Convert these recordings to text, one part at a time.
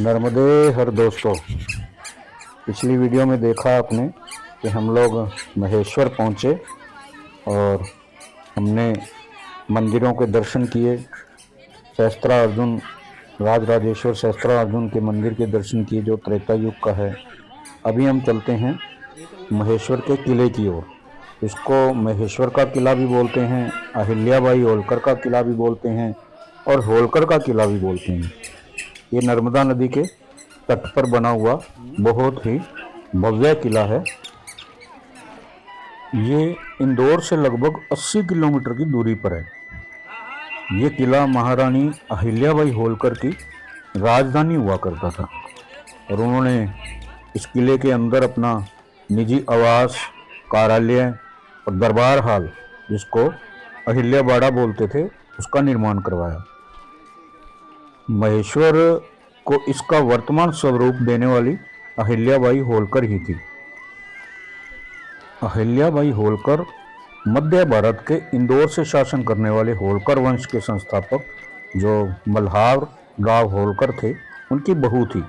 नर्मदे हर दोस्तों, पिछली वीडियो में देखा आपने कि हम लोग महेश्वर पहुँचे और हमने मंदिरों के दर्शन किए। सहस्त्रार्जुन, राज राजेश्वर सहस्त्रार्जुन के मंदिर के दर्शन किए जो त्रेता युग का है। अभी हम चलते हैं महेश्वर के किले की ओर। इसको महेश्वर का किला भी बोलते हैं, अहिल्याबाई होलकर का किला भी बोलते हैं और होलकर का किला भी बोलते हैं। ये नर्मदा नदी के तट पर बना हुआ बहुत ही भव्य किला है। ये इंदौर से लगभग 80 किलोमीटर की दूरी पर है। ये किला महारानी अहिल्याबाई होलकर की राजधानी हुआ करता था और उन्होंने इस किले के अंदर अपना निजी आवास, कार्यालय और दरबार हाल, जिसको अहिल्या बाड़ा बोलते थे, उसका निर्माण करवाया। महेश्वर को इसका वर्तमान स्वरूप देने वाली अहिल्याबाई होलकर ही थी। अहिल्याबाई होलकर मध्य भारत के इंदौर से शासन करने वाले होलकर वंश के संस्थापक जो मल्हार राव होलकर थे, उनकी बहू थी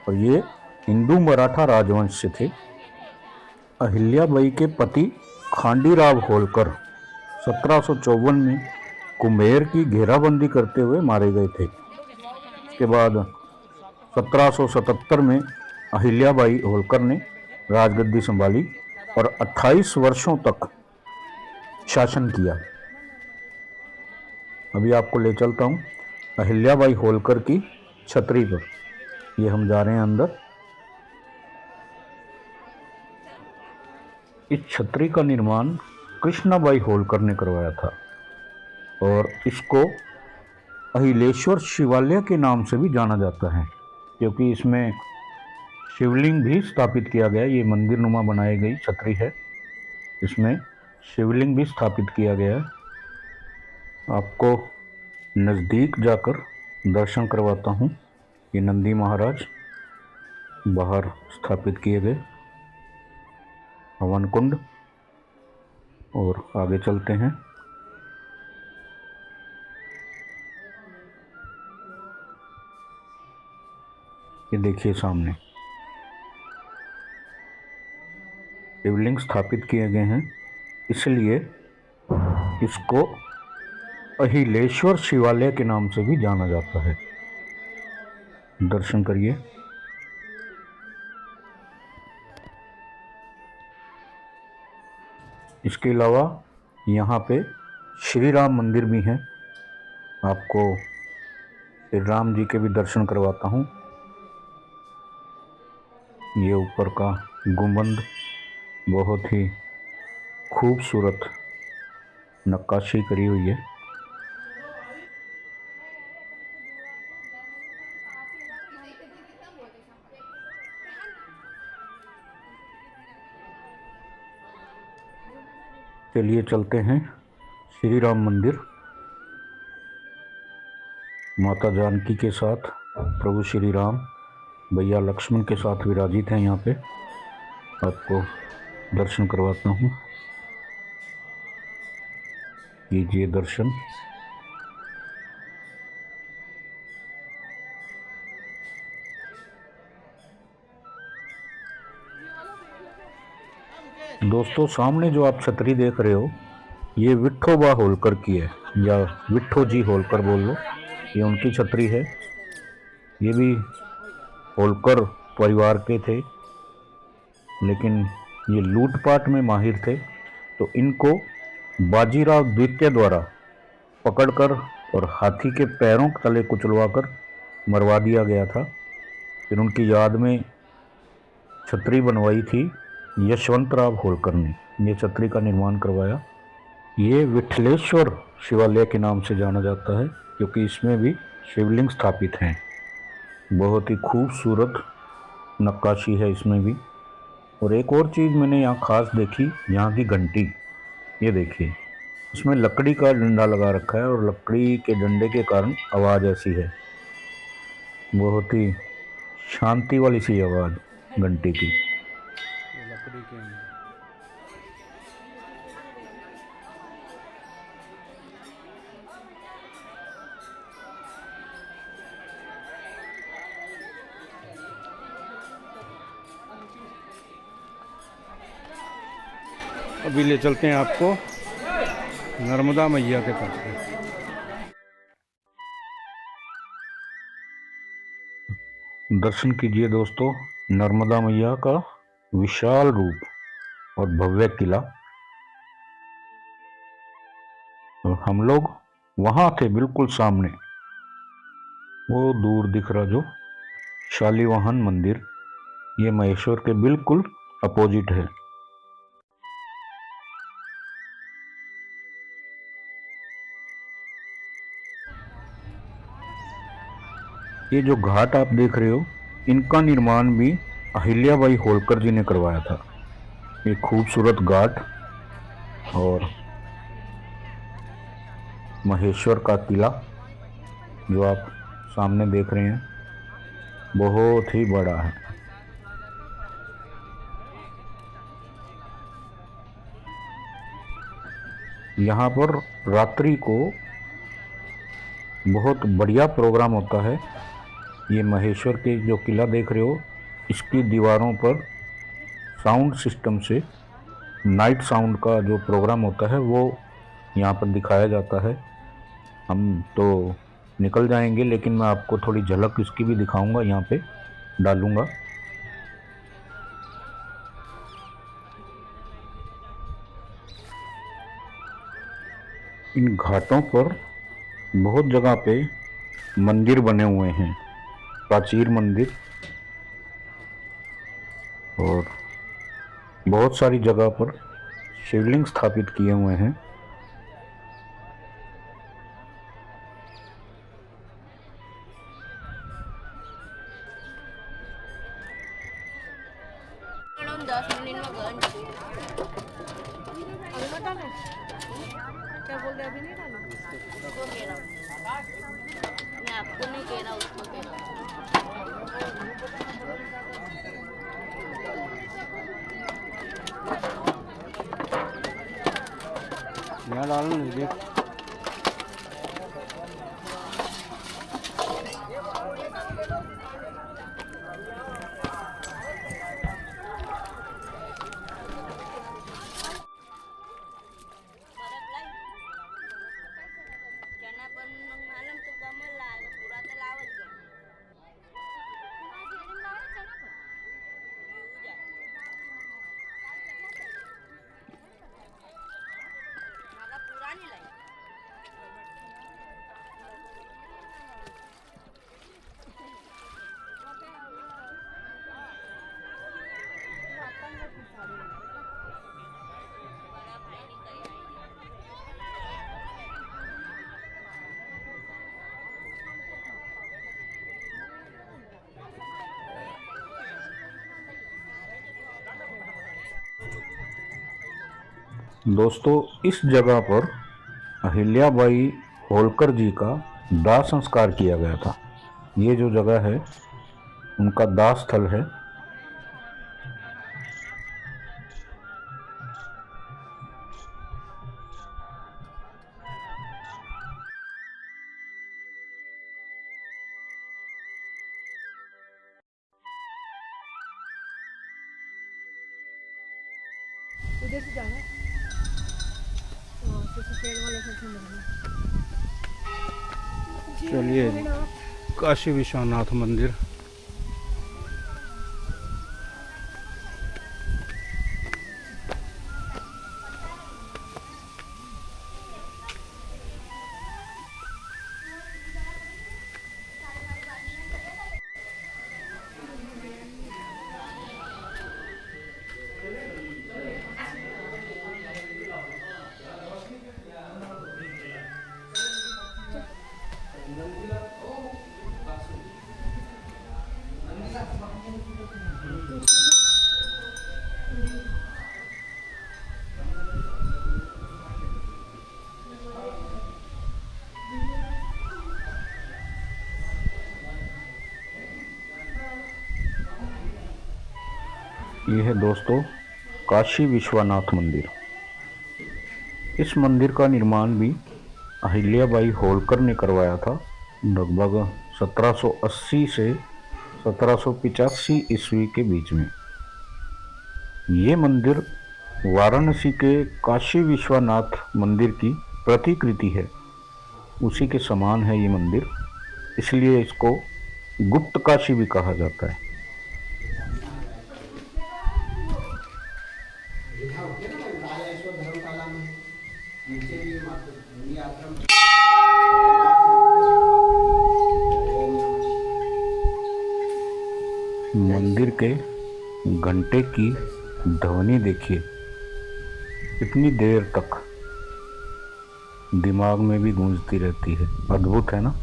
और ये हिंदू मराठा राजवंश से थे। अहिल्याबाई के पति खांडीराव होलकर 1754 में कुम्हेर की घेराबंदी करते हुए मारे गए थे। इसके बाद 1777 में अहिल्याबाई होलकर ने राजगद्दी संभाली और 28 वर्षों तक शासन किया। अभी आपको ले चलता हूँ अहिल्याबाई होलकर की छतरी पर। ये हम जा रहे हैं अंदर। इस छतरी का निर्माण कृष्णाबाई होलकर ने करवाया था और इसको अहिलेश्वर शिवालय के नाम से भी जाना जाता है, क्योंकि इसमें शिवलिंग भी स्थापित किया गया। ये मंदिर नुमा बनाई गई छतरी है, इसमें शिवलिंग भी स्थापित किया गया है। आपको नज़दीक जाकर दर्शन करवाता हूँ। ये नंदी महाराज बाहर स्थापित किए गए, हवन कुंड, और आगे चलते हैं। ये देखिए सामने शिवलिंग स्थापित किए गए हैं, इसलिए इसको अहिलेश्वर शिवालय के नाम से भी जाना जाता है। दर्शन करिए। इसके अलावा यहाँ पे श्री राम मंदिर भी हैं। आपको श्री राम जी के भी दर्शन करवाता हूँ। ये ऊपर का गुंबद बहुत ही खूबसूरत नक्काशी करी हुई है। चलिए चलते हैं श्री राम मंदिर। माता जानकी के साथ प्रभु श्री राम भैया लक्ष्मण के साथ विराजित हैं। यहाँ पे आपको दर्शन करवाता हूँ, कीजिए दर्शन। दोस्तों, सामने जो आप छतरी देख रहे हो, ये विठोबा होलकर की है, या विठो जी होलकर बोल लो। ये उनकी छतरी है। ये भी होलकर परिवार के थे, लेकिन ये लूटपाट में माहिर थे, तो इनको बाजीराव द्वितीय द्वारा पकड़कर और हाथी के पैरों के तले कुचलवाकर मरवा दिया गया था। फिर उनकी याद में छतरी बनवाई थी यशवंतराव होलकर ने। ये छतरी का निर्माण करवाया। ये विठलेश्वर शिवालय के नाम से जाना जाता है, क्योंकि इसमें भी शिवलिंग स्थापित हैं। बहुत ही खूबसूरत नक्काशी है इसमें भी। और एक और चीज़ मैंने यहाँ खास देखी, यहाँ की घंटी। ये देखिए, इसमें लकड़ी का डंडा लगा रखा है और लकड़ी के डंडे के कारण आवाज़ ऐसी है, बहुत ही शांति वाली सी आवाज़ घंटी की। लकड़ी के अंदर अभी ले चलते हैं आपको नर्मदा मैया के तट पे। दर्शन कीजिए दोस्तों नर्मदा मैया का विशाल रूप और भव्य किला। और हम लोग वहां थे बिल्कुल सामने, वो दूर दिख रहा जो शालीवाहन मंदिर, ये महेश्वर के बिल्कुल अपोजिट है। ये जो घाट आप देख रहे हो, इनका निर्माण भी अहिल्याबाई होलकर जी ने करवाया था। ये खूबसूरत घाट और महेश्वर का किला जो आप सामने देख रहे हैं, बहुत ही बड़ा है। यहाँ पर रात्रि को बहुत बढ़िया प्रोग्राम होता है। ये महेश्वर के जो किला देख रहे हो, इसकी दीवारों पर साउंड सिस्टम से नाइट साउंड का जो प्रोग्राम होता है वो यहाँ पर दिखाया जाता है। हम तो निकल जाएंगे, लेकिन मैं आपको थोड़ी झलक इसकी भी दिखाऊंगा, यहाँ पे डालूंगा। इन घाटों पर बहुत जगह पे मंदिर बने हुए हैं, प्राचीन मंदिर, और बहुत सारी जगह पर शिवलिंग स्थापित किए हुए हैं। क्या बोल रहे अभी नहीं डाला? उसको कह रहा हूँ, मैं आपको नहीं कह रहा, उसको कह रहा हूँ। यहाँ डालना नहीं देख। दोस्तों इस जगह पर अहिल्याबाई होलकर जी का दाह संस्कार किया गया था। ये जो जगह है उनका दाह स्थल है। उधर से जाना है, तो सफेद वाले से मिलना। चलिए काशी विश्वनाथ मंदिर। ये है दोस्तों काशी विश्वनाथ मंदिर। इस मंदिर का निर्माण भी अहिल्याबाई होलकर ने करवाया था, लगभग 1780 से 1785 ईस्वी के बीच में। ये मंदिर वाराणसी के काशी विश्वनाथ मंदिर की प्रतिकृति है, उसी के समान है ये मंदिर, इसलिए इसको गुप्त काशी भी कहा जाता है। मंदिर के घंटे की ध्वनि देखिए, इतनी देर तक दिमाग में भी गूंजती रहती है। अद्भुत है ना।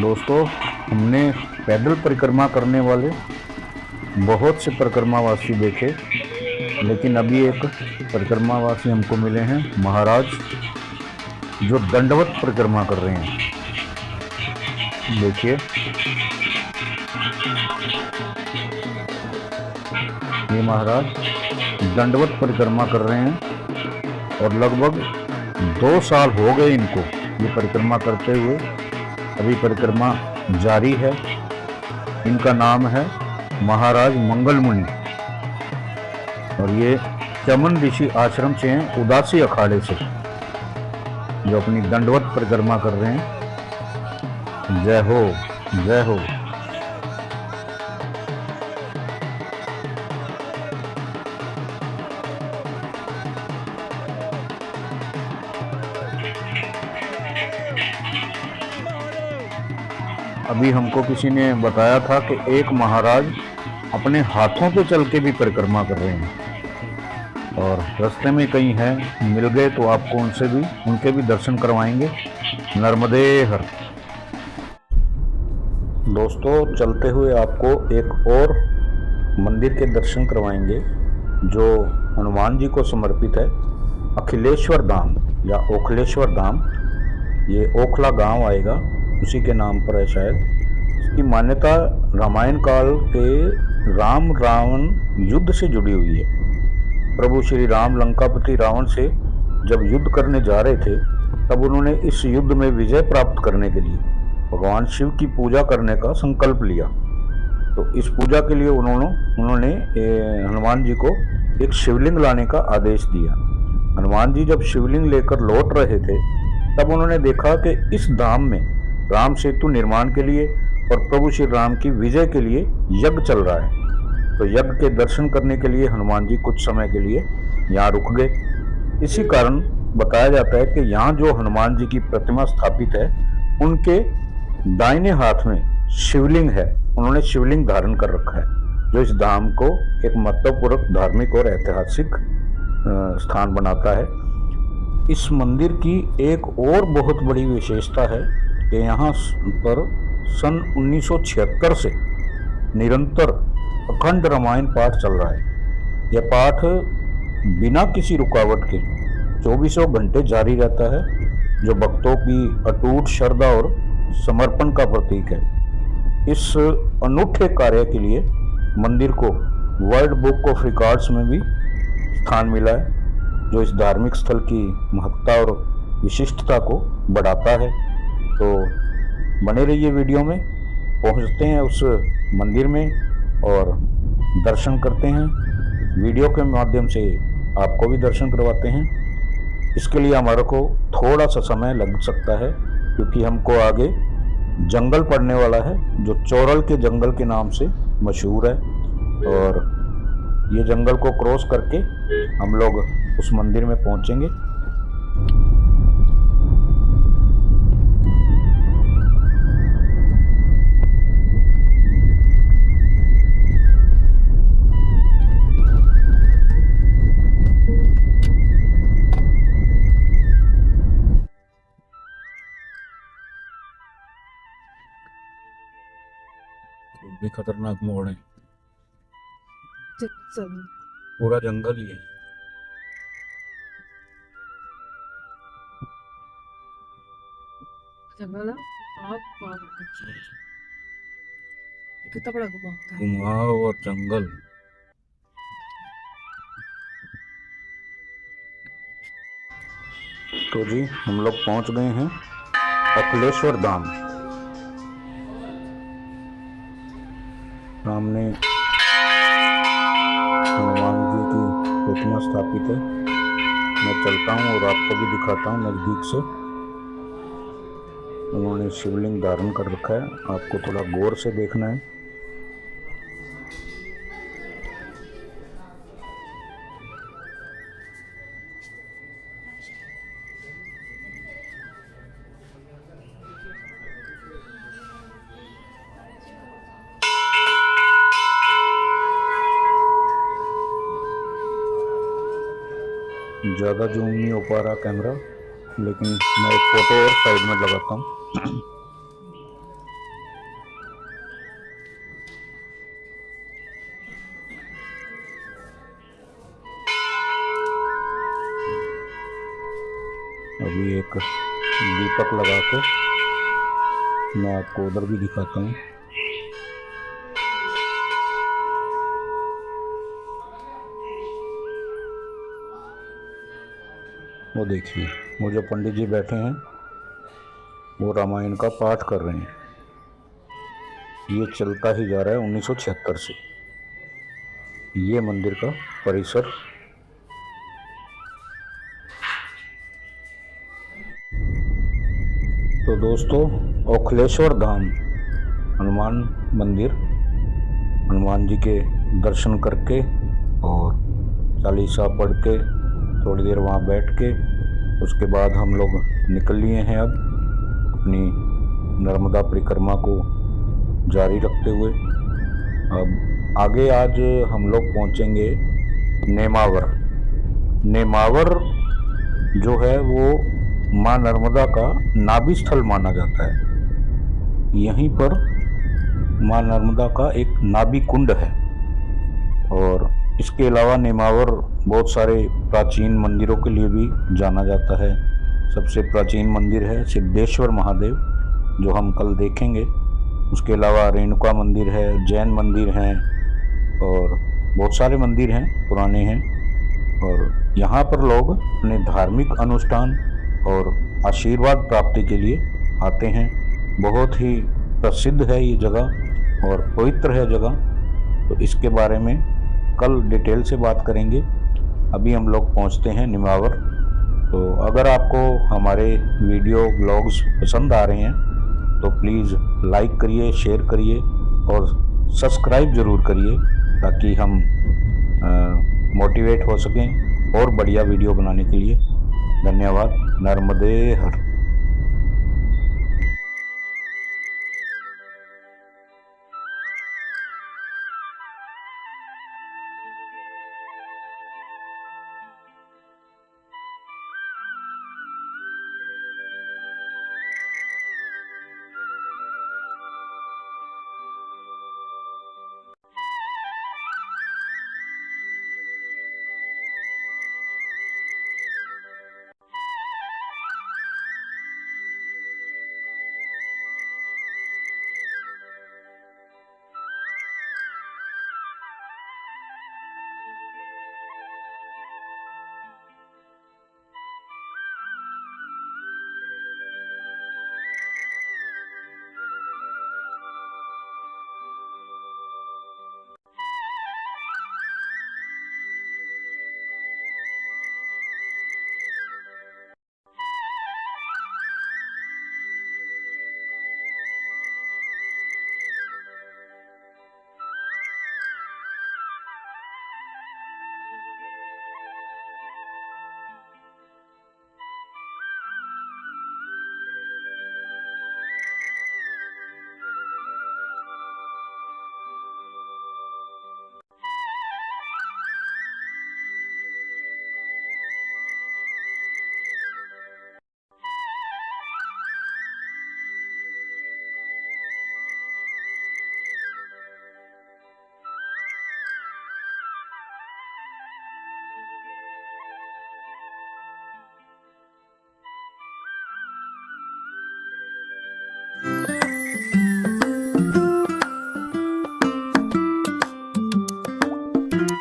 दोस्तों, हमने पैदल परिक्रमा करने वाले बहुत से परिक्रमावासी देखे, लेकिन अभी एक परिक्रमावासी हमको मिले हैं, महाराज, जो दंडवत परिक्रमा कर रहे हैं। देखिए, ये महाराज दंडवत परिक्रमा कर रहे हैं और लगभग 2 साल हो गए इनको ये परिक्रमा करते हुए। अभी परिक्रमा जारी है। इनका नाम है महाराज मंगल मुनि और ये चमन ऋषि आश्रम से हैं, उदासी अखाड़े से, जो अपनी दंडवत परिक्रमा कर रहे हैं। जय हो, जय हो। अभी हमको किसी ने बताया था कि एक महाराज अपने हाथों पे चल के भी परिक्रमा कर रहे हैं और रास्ते में कहीं हैं, मिल गए तो आपको उनके भी दर्शन करवाएंगे। नर्मदे हर। दोस्तों, चलते हुए आपको एक और मंदिर के दर्शन करवाएंगे जो हनुमान जी को समर्पित है। अखिलेश्वर धाम या ओखलेश्वर धाम, ये ओखला गांव आएगा, उसी के नाम पर है शायद। इसकी मान्यता रामायण काल के राम रावण युद्ध से जुड़ी हुई है। प्रभु श्री राम लंकापति रावण से जब युद्ध करने जा रहे थे, तब उन्होंने इस युद्ध में विजय प्राप्त करने के लिए भगवान शिव की पूजा करने का संकल्प लिया। तो इस पूजा के लिए उन्होंने हनुमान जी को एक शिवलिंग लाने का आदेश दिया। हनुमान जी जब शिवलिंग लेकर लौट रहे थे, तब उन्होंने देखा कि इस धाम में राम सेतु निर्माण के लिए और प्रभु श्री राम की विजय के लिए यज्ञ चल रहा है। तो यज्ञ के दर्शन करने के लिए हनुमान जी कुछ समय के लिए यहाँ रुक गए। इसी कारण बताया जाता है कि यहाँ जो हनुमान जी की प्रतिमा स्थापित है, उनके दाहिने हाथ में शिवलिंग है। उन्होंने शिवलिंग धारण कर रखा है, जो इस धाम को एक महत्वपूर्ण धार्मिक और ऐतिहासिक स्थान बनाता है। इस मंदिर की एक और बहुत बड़ी विशेषता है कि यहाँ पर सन 1976 से निरंतर अखंड रामायण पाठ चल रहा है। यह पाठ बिना किसी रुकावट के 24 घंटे जारी रहता है, जो भक्तों की अटूट श्रद्धा और समर्पण का प्रतीक है। इस अनूठे कार्य के लिए मंदिर को वर्ल्ड बुक ऑफ रिकॉर्ड्स में भी स्थान मिला है, जो इस धार्मिक स्थल की महत्ता और विशिष्टता को बढ़ाता है। तो बने रहिए वीडियो में, पहुंचते हैं उस मंदिर में और दर्शन करते हैं। वीडियो के माध्यम से आपको भी दर्शन करवाते हैं। इसके लिए हमारे को थोड़ा सा समय लग सकता है, क्योंकि हमको आगे जंगल पड़ने वाला है, जो चोरल के जंगल के नाम से मशहूर है। और ये जंगल को क्रॉस करके हम लोग उस मंदिर में पहुंचेंगे। ये भी खतरनाक मोड़ है, चल पूरा जंगल ही है। जंगल है। कितना बड़ा घुमा होता है। घुमाव और जंगल। तो जी हम लोग पहुंच गए हैं अखिलेश्वर धाम। सामने हनुमान जी की प्रतिमा स्थापित है। मैं चलता हूँ और आपको भी दिखाता हूँ नज़दीक से। उन्होंने शिवलिंग धारण कर रखा है, आपको थोड़ा गौर से देखना है। ज़्यादा जूम नहीं हो पा रहा कैमरा, लेकिन मैं एक फ़ोटो और साइड में लगाता हूँ। अभी एक दीपक लगा के मैं आपको उधर भी दिखाता हूँ। वो देखिए, वो जो पंडित जी बैठे हैं वो रामायण का पाठ कर रहे हैं। ये चलता ही जा रहा है 1976 से, ये मंदिर का परिसर। तो दोस्तों, अखिलेश्वर धाम हनुमान मंदिर, हनुमान जी के दर्शन करके और चालीसा पढ़ के थोड़ी देर वहाँ बैठ के उसके बाद हम लोग निकल लिए हैं अब अपनी नर्मदा परिक्रमा को जारी रखते हुए। अब आगे आज हम लोग पहुँचेंगे नेमावर। नेमावर जो है वो माँ नर्मदा का नाभि स्थल माना जाता है। यहीं पर माँ नर्मदा का एक नाभि कुंड है। और इसके अलावा नेमावर बहुत सारे प्राचीन मंदिरों के लिए भी जाना जाता है। सबसे प्राचीन मंदिर है सिद्धेश्वर महादेव, जो हम कल देखेंगे। उसके अलावा रेणुका मंदिर है, जैन मंदिर हैं और बहुत सारे मंदिर हैं, पुराने हैं। और यहाँ पर लोग अपने धार्मिक अनुष्ठान और आशीर्वाद प्राप्ति के लिए आते हैं। बहुत ही प्रसिद्ध है ये जगह और पवित्र है जगह। तो इसके बारे में कल डिटेल से बात करेंगे। अभी हम लोग पहुंचते हैं नेमावर। तो अगर आपको हमारे वीडियो ब्लॉग्स पसंद आ रहे हैं तो प्लीज़ लाइक करिए, शेयर करिए और सब्सक्राइब ज़रूर करिए, ताकि हम मोटिवेट हो सकें और बढ़िया वीडियो बनाने के लिए। धन्यवाद। नर्मदे हर।